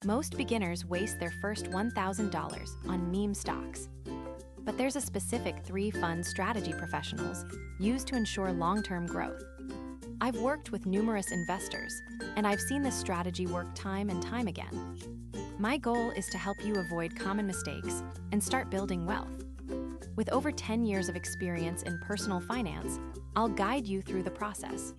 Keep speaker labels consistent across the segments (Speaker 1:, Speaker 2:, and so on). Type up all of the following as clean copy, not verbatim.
Speaker 1: Most beginners waste their first $1,000 on meme stocks. But there's a specific three-fund strategy professionals use to ensure long-term growth. I've worked with numerous investors, and I've seen this strategy work time and time again. My goal is to help you avoid common mistakes and start building wealth. With over 10 years of experience in personal finance, I'll guide you through the process.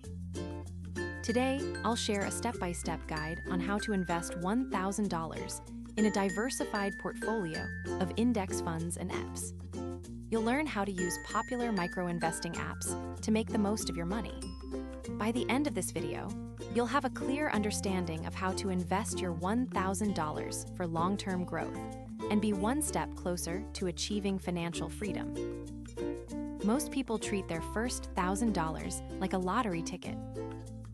Speaker 1: Today, I'll share a step-by-step guide on how to invest $1,000 in a diversified portfolio of index funds and ETFs. You'll learn how to use popular micro-investing apps to make the most of your money. By the end of this video, you'll have a clear understanding of how to invest your $1,000 for long-term growth and be one step closer to achieving financial freedom. Most people treat their first $1,000 like a lottery ticket.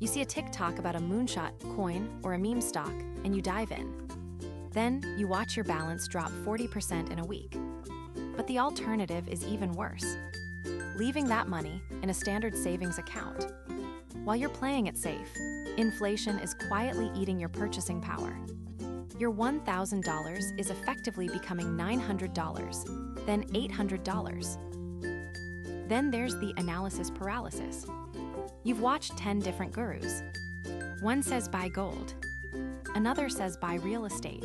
Speaker 1: You see a TikTok about a moonshot coin or a meme stock, and you dive in. Then, you watch your balance drop 40% in a week. But the alternative is even worse. Leaving that money in a standard savings account. While you're playing it safe, inflation is quietly eating your purchasing power. Your $1,000 is effectively becoming $900, then $800. Then there's the analysis paralysis. You've watched 10 different gurus. One says buy gold. Another says buy real estate.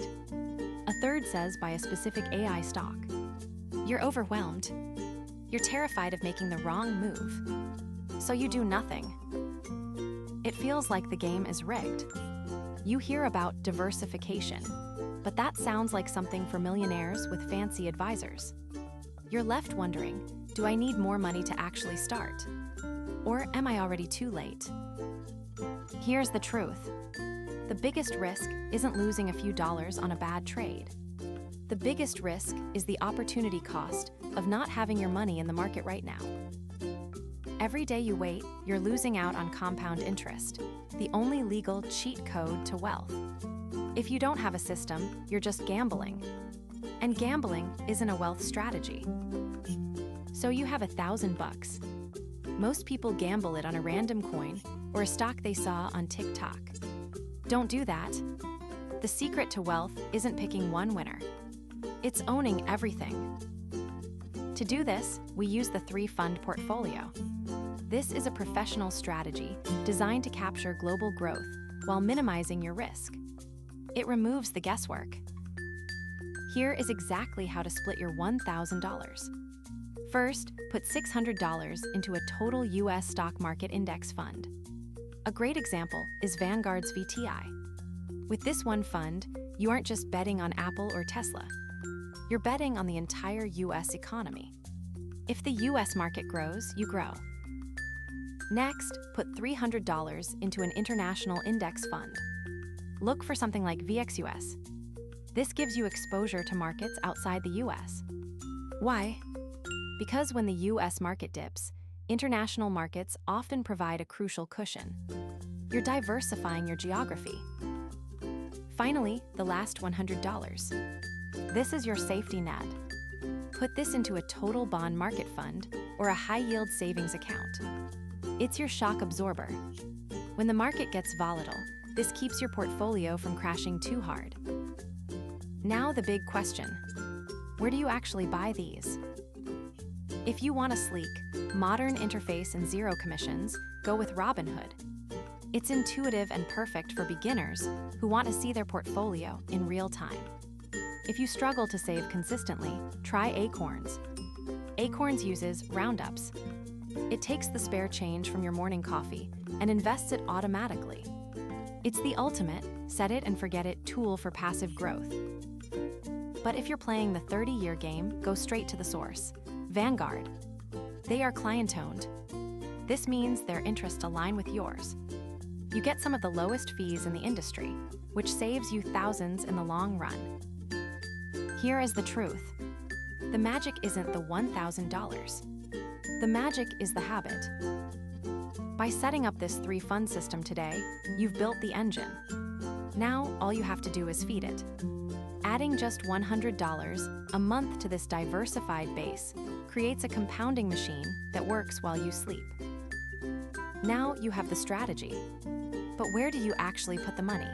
Speaker 1: A third says buy a specific AI stock. You're overwhelmed. You're terrified of making the wrong move. So you do nothing. It feels like the game is rigged. You hear about diversification, but that sounds like something for millionaires with fancy advisors. You're left wondering, do I need more money to actually start? Or am I already too late? Here's the truth. The biggest risk isn't losing a few dollars on a bad trade. The biggest risk is the opportunity cost of not having your money in the market right now. Every day you wait, you're losing out on compound interest, the only legal cheat code to wealth. If you don't have a system, you're just gambling. And gambling isn't a wealth strategy. So you have $1,000. Most people gamble it on a random coin or a stock they saw on TikTok. Don't do that. The secret to wealth isn't picking one winner. It's owning everything. To do this, we use the three-fund portfolio. This is a professional strategy designed to capture global growth while minimizing your risk. It removes the guesswork. Here is exactly how to split your $1,000. First, put $600 into a total U.S. stock market index fund. A great example is Vanguard's VTI. With this one fund, you aren't just betting on Apple or Tesla. You're betting on the entire U.S. economy. If the U.S. market grows, you grow. Next, put $300 into an international index fund. Look for something like VXUS. This gives you exposure to markets outside the U.S. Why? Because when the U.S. market dips, international markets often provide a crucial cushion. You're diversifying your geography. Finally, the last $100. This is your safety net. Put this into a total bond market fund or a high-yield savings account. It's your shock absorber. When the market gets volatile, this keeps your portfolio from crashing too hard. Now the big question. Where do you actually buy these? If you want a sleek, modern interface and zero commissions, go with Robinhood. It's intuitive and perfect for beginners who want to see their portfolio in real time. If you struggle to save consistently, try Acorns. Acorns uses roundups. It takes the spare change from your morning coffee and invests it automatically. It's the ultimate set-it-and-forget-it tool for passive growth. But if you're playing the 30-year game, go straight to the source. Vanguard. They are client-owned. This means their interests align with yours. You get some of the lowest fees in the industry, which saves you thousands in the long run. Here is the truth. The magic isn't the $1,000. The magic is the habit. By setting up this three-fund system today, you've built the engine. Now, all you have to do is feed it. Adding just $100 a month to this diversified base creates a compounding machine that works while you sleep. Now you have the strategy. But where do you actually put the money?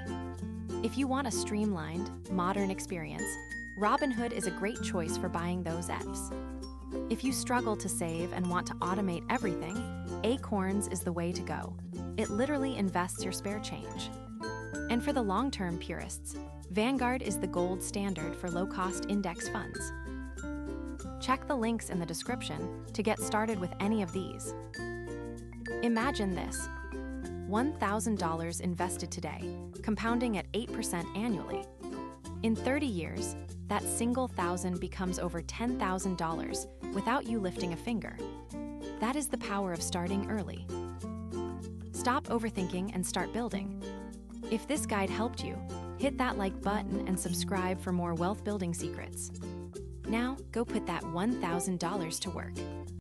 Speaker 1: If you want a streamlined, modern experience, Robinhood is a great choice for buying those ETFs. If you struggle to save and want to automate everything, Acorns is the way to go. It literally invests your spare change. And for the long-term purists, Vanguard is the gold standard for low-cost index funds. Check the links in the description to get started with any of these. Imagine this: $1,000 invested today, compounding at 8% annually. In 30 years, that single thousand becomes over $10,000 without you lifting a finger. That is the power of starting early. Stop overthinking and start building. If this guide helped you, hit that like button and subscribe for more wealth building secrets. Now, go put that $1,000 to work.